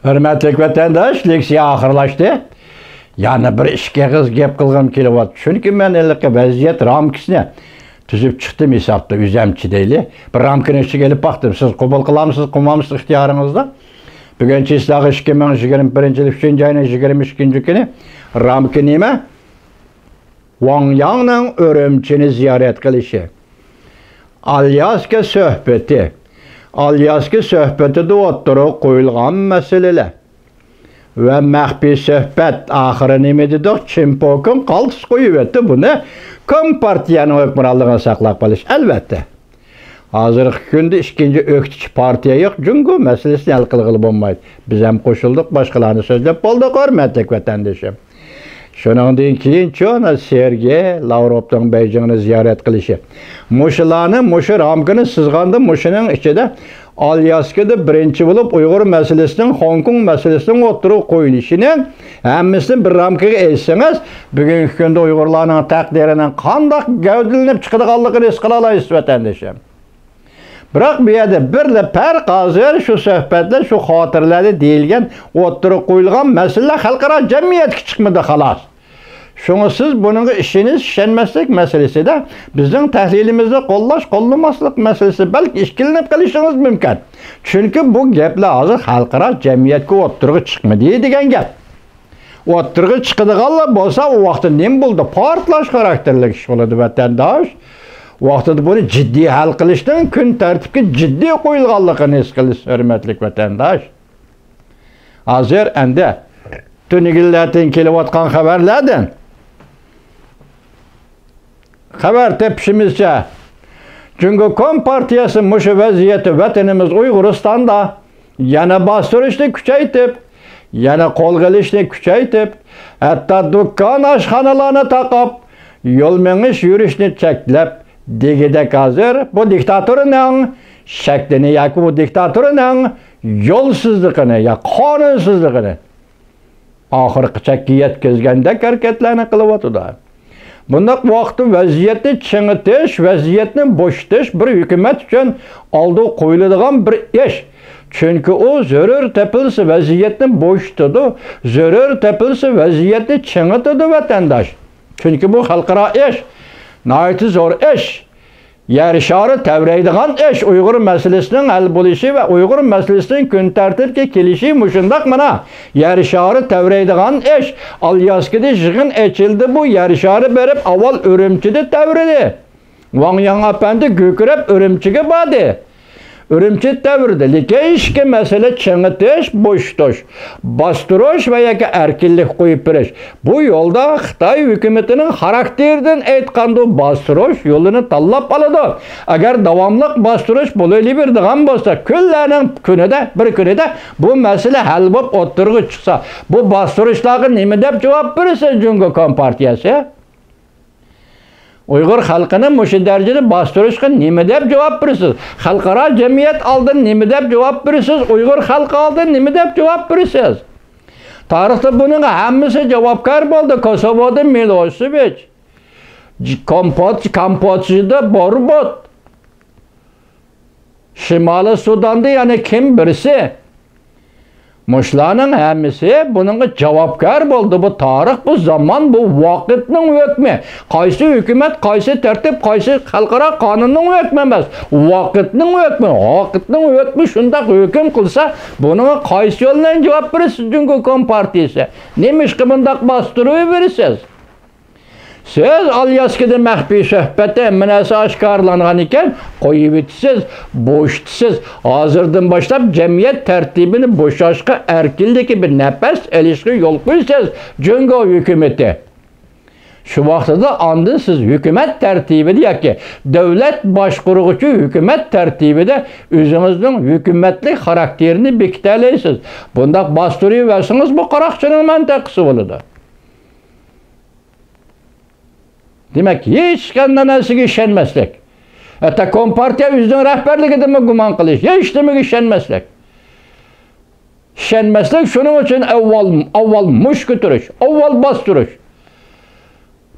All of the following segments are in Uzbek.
Hürmetlik vatandaş, leksiya ahırlaştı. Yani bir işke kız gep kılgım kelyapti. Çünkü men ellikki vaziyet ramkasini tüzüp çıktım hesapta üzemçi deyli. Bir ramkının içi gelip baktım. Siz kubul kılamısınız, kılmamısınız ihtiyarınızda. Bugün çislagı 2021 3. ayının 22. günü ramkı nime? Wangyang'nın Örümçini ziyaret kılışı. Alyaska söhbeti. Alyaska söhbeti de oturup koyulgan meseleler. Ve mahbi söhbet ahırı nime dedik? Çimpokun kaltıs koyuvetti bunu. Kompartiyanın hükmürallığını saklap kalış. Elbette. Hazırki günde ikinci öktüç partiya yok. Çünkü meselesini el kılgılı bulmaydı. Biz hem koşulduk, başkalarını sözlep olduk, hürmetlik vatandaşım. Şundan keyin çoğuna Sergey Lavrov'dan Beijing'ni ziyaret kılışı. Muşularını, muşu ramkını sızgandı, muşunun içinde Alyaska'da birinci bulup Uygur meselesinin, Hong Kong meselesinin oturup koyuluşunu hemmisini bir ramkıga eyseniz, bugünkü günde Uygurlarının takdirinin kandak gövdelenip çıkıdıqallıqını eskalalayız vatandaşım. Bırak bir yerde bir de fark hazır şu söhbetler, şu hatırlarda deyilgen, oturup koyulgan mesele halkara cemiyet çıkmadı halas. Şunu siz bunun işiniz şenmezlik meselesi de bizim tahlilimizde kollamaslık meselesi belki işkilinip kalışınız mümkün. Çünkü bu geple hazır halkara cemiyetki oturup çıkmadı degen gep. Oturup çıkıdıqalla bolsa o vakti nem buldu? Partlaş karakterlik iş oladı vatandaş. Vaqtida bunu ciddi hal qilishdan kun tartibga ciddi qo'yilganligini his qilish hurmatli vatandosh. Hozir endi tunigillardan kelayotgan xabarlardan xabar tepishimizcha Cumhuriyet Partiyasi mushu vaziyati vatanimiz Uyg'uristonda yana bostirishni kuchaytirib, yana qo'lga olishni kuchaytirib, hatto do'kon oshxonalarni taqab, yo'l menish yurishni cheklab degidek hazır bu diktatörünün şeklini ya bu diktatörünün yolsuzluğunu ya kanunsuzluğunu ahırqıça yetkizgende hareketlerini kılıvatıdı. Bundak vakti vaziyetni çiğitiş, vaziyetni boşitiş bir hükümet için aldığı koyulduğun bir iş. Çünkü o zörür tepilsi vaziyetni boşitudu, zörür tepilsi vaziyetni çiğitidu vatandaş. Çünkü bu halkara iş. Nayeti zor iş. Yarışarı tevreydiğen iş. Uygur meselesinin el buluşu ve Uygur meselesinin gün tertipki kilişi muşundak mına. Yarışarı tevreydiğen iş. Alyaskıda jığın eçildi bu. Yarışarı berip aval Örümçide tevredi. Wangyang Efendi gökürep Örümçige badı. Örümçi tevridi. Like işki mesele çiğitiş, boştuş, bastırış ve yaki erkillik koyup biriş. Bu yolda Xitay hükümetinin karakterden etkandığı bastırış yolunu tallap alıdı. Eğer devamlık bastırış böyle bir dağın bolsa, küllerinin bir günü de bu mesele hal bop oturuğu çıksa, bu bastırışlarına nime dep cevap verirse Cumhuriyet Partiyası? Uygur halkının muşu derecede bastırışkın nime dep cevap verirsiniz? Halkara cemiyet aldın nime dep cevap verirsiniz? Uygur halkı aldın nime dep cevap verirsiniz? Tarihte bunun hemmisi cevapkar oldu. Kosovo'da Milosevic, Kamboçya'da Borbot, Şimali Sudan'da yani kim birisi? Muşlarının hemmisi bunun cevapkar oldu. Bu tarih, bu zaman, bu vakitinin hükmü. Kaysi hükümet, kaysi tertip, kaysi halkara kanunun hükmü emez. Vakitinin hükmü. Vakitinin hükmü şundak hüküm kılsa bunun kaysi yolundan cevap verirsiniz Cumhuriyet Partiyası. Neymiş ki bundak bastırığı verirsiniz? Siz Alyaska'da mahbi söhbete münəsi aşkarlanan iken koyubitsiz, boştsiz, hazırdan başlayıp cemiyet tertibini boşaşka erkildeki bir nefes ilişki yol koyuyorsunuz Cumhuriyet hükümeti. Şu vaxtıda andın siz hükümet tertibi diye ki devlet başkurucu hükümet tertibi de özünüzün hükümetlik karakterini bekiteleysiniz. Bunda bastırıyı versiniz bu karakçının mentekisi oludu. Demek hiç kendine işenmezlik. Hatta Kompartiya üzerine rehberlik edilme guman kılış. Hiç demek işenmezlik. İşenmezlik şunun için evvel muş götürüş, evvel bastırış.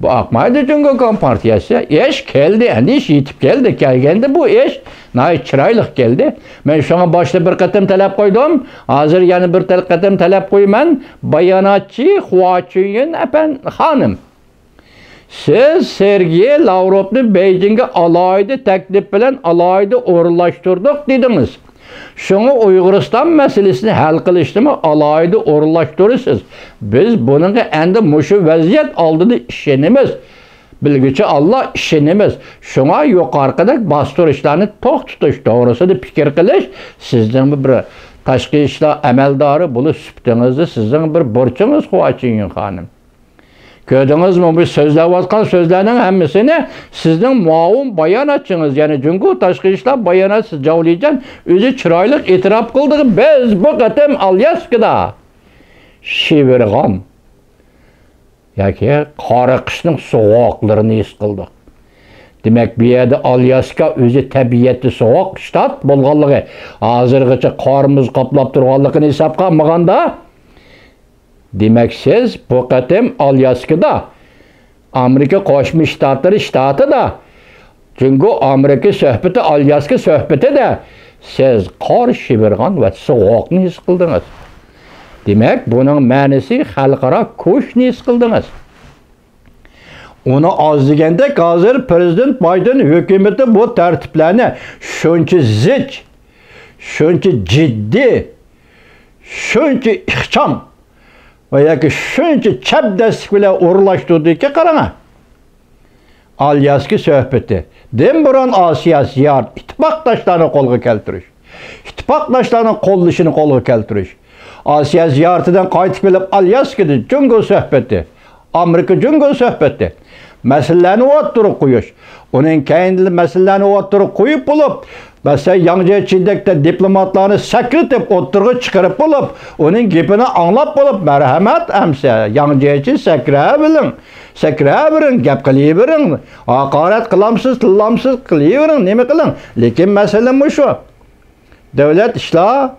Bu akmaydı çünkü Kompartiyası. İş geldi, yani iş yitip geldi, geldi bu iş Nayet çıraylık geldi. Ben şuna başta bir qatam talep koydum. Hazır yani bir qatam talep koyman. Bayanatçı Huaçinyin hanım. Siz Sergey Lavrov'ni Beijing'e alaydı teklif bilen alaydı orlaştırdık dediniz. Şunu Uyg'uriston meselesini hal qilishni alaydı o'rinlashtirasiz. Biz bunga endi mushu vaziyat oldida ishonamiz. Bilgichi Allah ishonamiz. Shunga yuqorqidek bostirishlarni to'q tutish to'g'risida fikr qilish sizning bir tashqi ishlar amaldori bo'lib sifatingizda sizning bir burchingiz Huaçinyin xonim. Gördünüzmü bu sözleyatkan sözlerinin hemmisini sizden muavun bayanatçınız. Yani Cungu Taşkı İşler bayanatsız cavlayacaksın. Özü çıraylık itiraf kıldık. Biz bu qatam Alyaskada şivirgan. Yaki qara qışning soğuklarını his qıldık. Demek bir yerde Alyaska özü tabiatı soğuk ştat bolğanlığı. Hazırgıça qarımız qaplap turganlığını hesapqa almaganda demek siz bu qatam Alyaskada Amerika Qo'shma Shtatlari shtati da çünkü Amerika söhbeti Alyaska söhbeti de siz qor shivirgan ve soğukni his qildingiz. Demek bunun ma'nosi xalqaro kuchni his qildingiz. Onu az deganda hozir Prezident Bayden hukumati bu tartiblarni shuncha zich, shuncha jiddiy, shuncha ixcham veya ki şunca çabdeslik bile uğurlaştırdığı ki karana. Alyaski söhbeti. Dem buran Asiya ziyaret. İttifakdaşlarını kolga keltiriş. İttifakdaşlarının kolluşunu kolga keltiriş. Asiya ziyaretinden kayıt bilip Alyaski'de Cungo söhbeti. Amerika Cungo söhbeti. Meselelerini oturup koyuş. Onun kendi meselelerini oturup koyup bulup mesela Yangce Çindek'te diplomatlarını sekretip oturup çıkarıp bulup onun gipini anlap bulup merhamet emse Yangce Çin sekreyebilin. Sekreyebilin, gep kılıyebilin. Hakaret kılamsız, tıllamsız kılıyebilin. Ne mi kılın? Lekin mesele bu şu. Devlet işler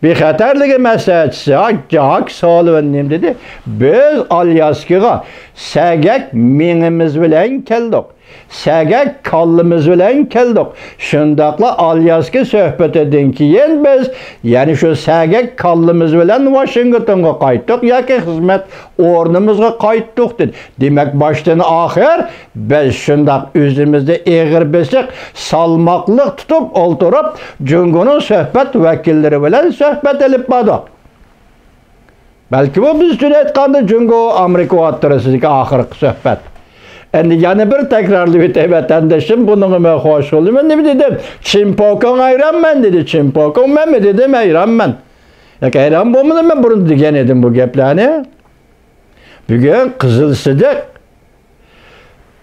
bir xatarligi meselesi hak sağlığı dedi. Biz Alyaskaga sagak minimiz bilen keldik. Sagak kallımız bilen keldik. Şundaqla Alyaska söhbetinden keyin biz yani şu sagak kallımız bilen Washingtonga qaytdık yoki xizmat o'rnimizga qaytdık dedi. Demek baştan ahir biz şundaq özümüzde eğir besik salmaqlıq tutup olturup Cungo'nun söhbet vekilleri bilen söhbet elip badık. Belki bu biz dün etkandı Cungo Amerika oturasızdaki ahirki söhbet. Endi yana bir tekrarlayıp vatandaşım bunun ben hoş olayım. Ben ne dedim? Çimpokon ayranman dedi. Çimpokon ben mi dedim ayranman. Ya ayran bu mu ben bunu diyen edim bu geplerini. Bugün Kızılsızık.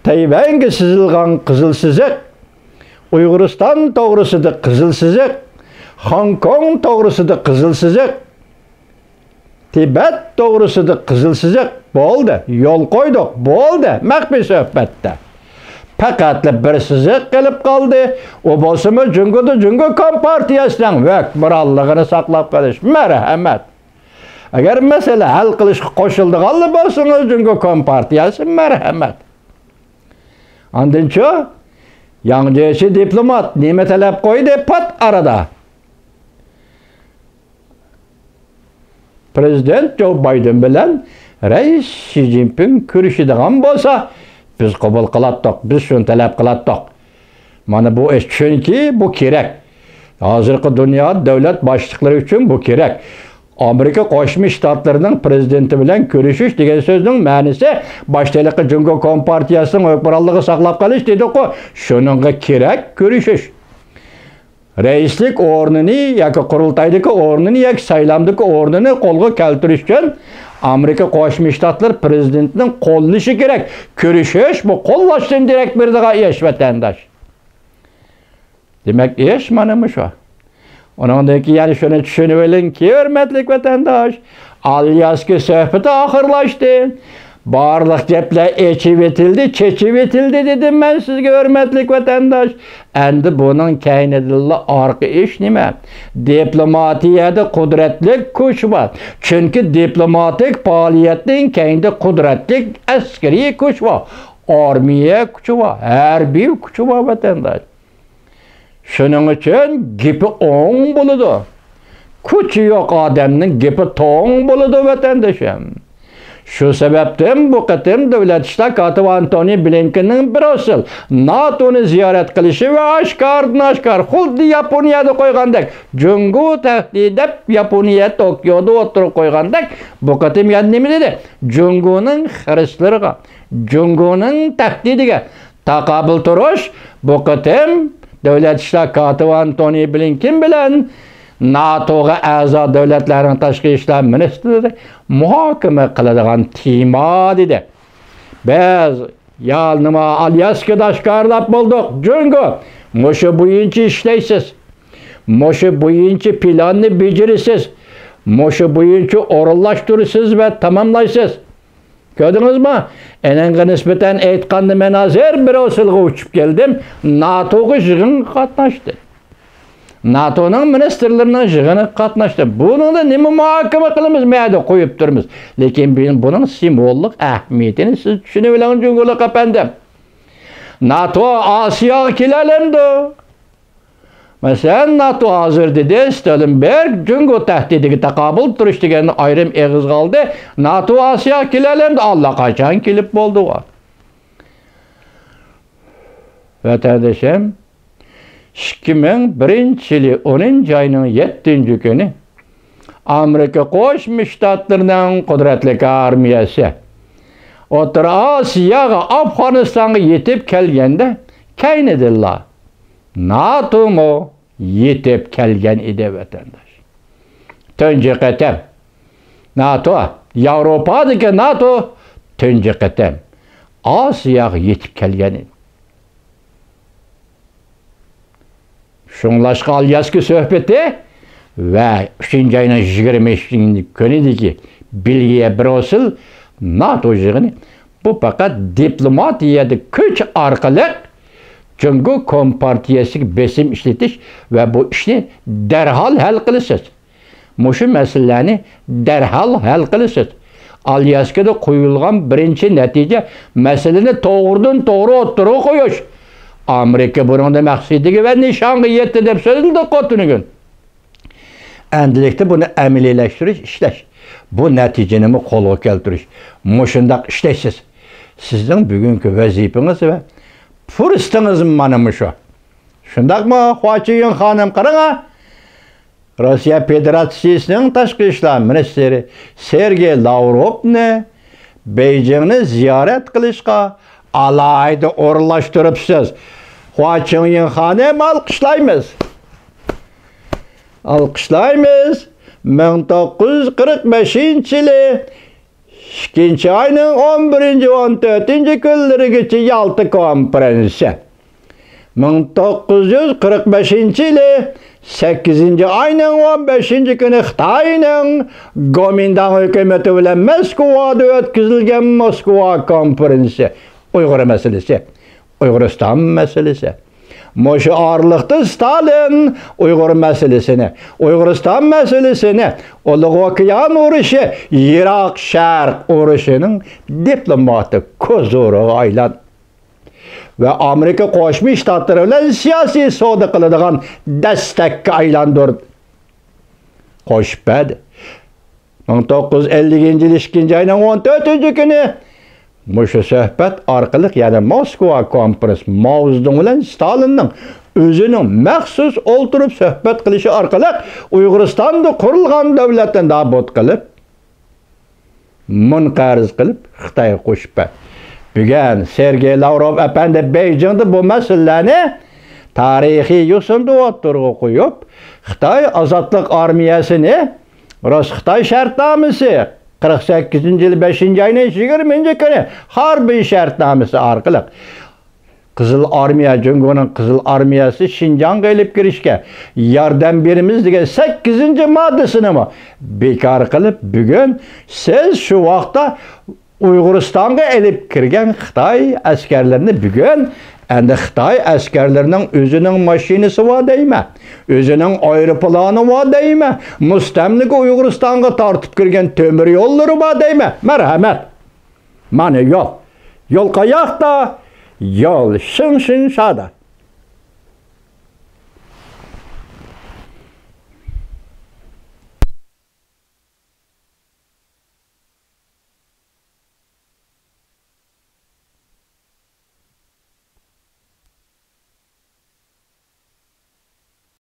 Tayvan'ga sızılgan Kızılsızık. Uyg'uriston to'g'risida Kızılsızık. Hong Kong to'g'risida Kızılsızık. Tibet to'g'risida Kızılsızık. Bo'ldi, yo'l qo'ydik, bo'ldi, maxfiy suhbatda. Faqat bir sızık qilib qoldi. O bo'lsa-mu Jungo kompartiyasining hukmronligini saqlab qolish. Marhamat. Agar masala hal qilishga qo'shildiganlar bo'lsangiz Jungo kompartiyasi marhamat. Andincha Yangjechi diplomat nima talab qo'ydi pat arada. Prezident Joe Biden bilan Reis Xi Jinping ko'rishadigan bo'lsa, biz qabul qilatdik, biz shuni talab qilatdik. Mana bu ish chunki bu kerak. Hozirgi dunyo davlat boshliqlari uchun bu kerak. Amerika Qo'shma Shtatlarining prezidenti bilan ko'rishish degan so'zning ma'nosi boshchilikqa Jungo kompartiyasining hukmronligi saqlab qolish dedi-ku. Shuningga kerak ko'rishish. Reislik o'rnini yoki qurultaydagi o'rnini yoki saylamdagi o'rnini qo'lga keltirish uchun Amerika Qo'shma Shtatlar prezidentining qo'llashi kerak. Ko'rishish bu qo'llashdan direkt berdigan ish vatandosh. Demak, ish mana shu. Ondan keyin yani shuni tushunib oling-ki, hurmatli vatandosh, Alyaska suhbati oxirlashdi. Barliq gaplar echib etildi, chechib etildi dedim men sizga hurmatli vatandosh. Endi buning kaynidilla orqa ish nima? Diplomatiyada qudratli kuch bor. Chunki diplomatik faoliyatning kaynida qudratli askariy kuch bor. Armiya kuchi bor, harbiy kuchi bor vatandosh. Şunun için gipi oğun buludu. Kuchi yok adamның gipi toğun buludu vatandaşım. Şu sebepten bu qitim Devlet İşleri Katibi Antony Blinken'in bir asıl NATO'nu ziyaret qilishi ve aşkar xuddi Yaponiyada qo'ygandek Jungo tahdid deb Yaponiya Tokyoda o'tirib qo'ygandek bu qitim yana nima dedi? Jungoning xirislariga, Jungoning tahdidiga taqobil turish bu qitim Devlet İşleri Katibi Antony Blinken bilan NATO'ga a'zo davlatlarning tashqi ishlar ministrlari muhokama qiladigan tema dedi. Biz ya nima Alyaskada oshkorlab bo'ldik. Jungo, mushu bo'yicha ishlaysiz. Mushu bo'yicha planni bajarasiz. Mushu bo'yicha o'rinlashtirasiz va tamomlaysiz. Ko'rdingizmi? Enanga nisbatan aytganda men hozir bir usulga uchib keldim. NATO'ga yig'in qatnashdi. NATO'nun ministerlerinin yig'ini qatnashdi. Buningda nima muhokama qilamiz, mayda qo'yib turmiz. Lekin buning simvollik ahamiyatini siz tushunib oling Jungo'lik apandim. NATO Osiyoga kelalamdi. Masalan, NATO hozir dedi, Stoltenberg Jungo tahdidiga taqobil turish deganni ayrim eg'iz qoldi. NATO Osiyoga kelalamdi, allaqachon kelib bo'ldi u. Vatandaşım 2001 10 ayının 7 günü Amerika Qo'shma Shtatlarining qudratli armiyasi O'rta Osiyoga, Afg'onistonga yetib kelganda kaynidillar. NATO mu yetib kelgan edi vatandosh. Tunji qatam NATO, Yevropadagi NATO tunji qatam Osiyoga yetib kelgan edi. Şunlaşqa Alyaska söhbeti ve 3. ayının 25. günüdeki bilgiye bir asıl NATO yığını bu fakat diplomatiyada güç arkalık Jungo Kompartiyasi besim işletiş ve bu işni derhal hal kılısız. Muşu meselelerini derhal hal kılısız. Alyaska'da koyulgan birinci netice meseleni doğrudan doğru oturuğa koyuş. Amerika bunun da məqsədiga ve nişanı yetti deb sözüldü qotunu gün. Endilikte bunu əmeliləştiriş, işləş. Bu nəticəni qolğa keltiriş. Muşundaq işləşsiz. Sizin bugünkü vəzifeniz ve fırsatınız manımı şu. Şundaq mı, Xwachiyin xanım qarana? Rusya Federasyasının Tashqi ishlar ministri Sergey Lavrovni Beijingni ziyorat qilishga alayda o'rinlashtiribsiz. Xwachiyin xanım alqishlaymiz. Alqishlaymiz. 1945-yili 2 ayının 11-14 kunlarigacha Yalta konferensiya. 1945-yili 8 ayının 15 günü Xitoyning Gomindan hukumati bilan Moskvada o'tkazilgan Moskva konferensiya. Uyg'ur masalasi, Uyg'uriston masalasi. Moşu ağırlıkta Stalin Uygur meselesini, Uyguriston meselesini, Uluq Okean urushi, Irak Şarq urushining diplomatik ko'zoro'g'i aylandi. Ve Amerika Qo'shma Shtatlari bilan siyosiy savdo qiladigan dastakka aylantirdi. Qo'shmadi. 1950-yil 2 ayning 14 günü Muşu söhbet arkalık yani Moskva konferansı Mao Zedong bilan Stalinning özünün məxsus olturup söhbet qilishi arkalık Uyg'uristonda qurilgan davlatdan nobud qilib, munqariz qilib Xitoyga qo'shib. Bugun Sergey Lavrov efendi Beijingda bu meselelerini tarixiy yo'sinda o'tirg'a qo'yib, Xitoy ozodlik armiyasini Rus-Xitoy shartnomasi 48 yıl 5 ayının 20 günü harbiy shartnomasi orqali Qizil Armiya, Jungo'nun Qizil Armiyasi Şinjan'a elib kirishga yordam beramiz degan 8 moddasini mi bekor qilib, bugun siz şu vaqtda Uyg'uristonga elib kirgan Xitoy askarlarini bugun endi Xitoy askarlarining o'zining mashinasi bor deymi? O'zining aeroplani bor deymi? Mustamlika Uyg'uristonga tortib kirgan temir yo'llari bor deymi? Marhamat. Mana yo'l. Yo'l qayoqda? Yo'l shin sada.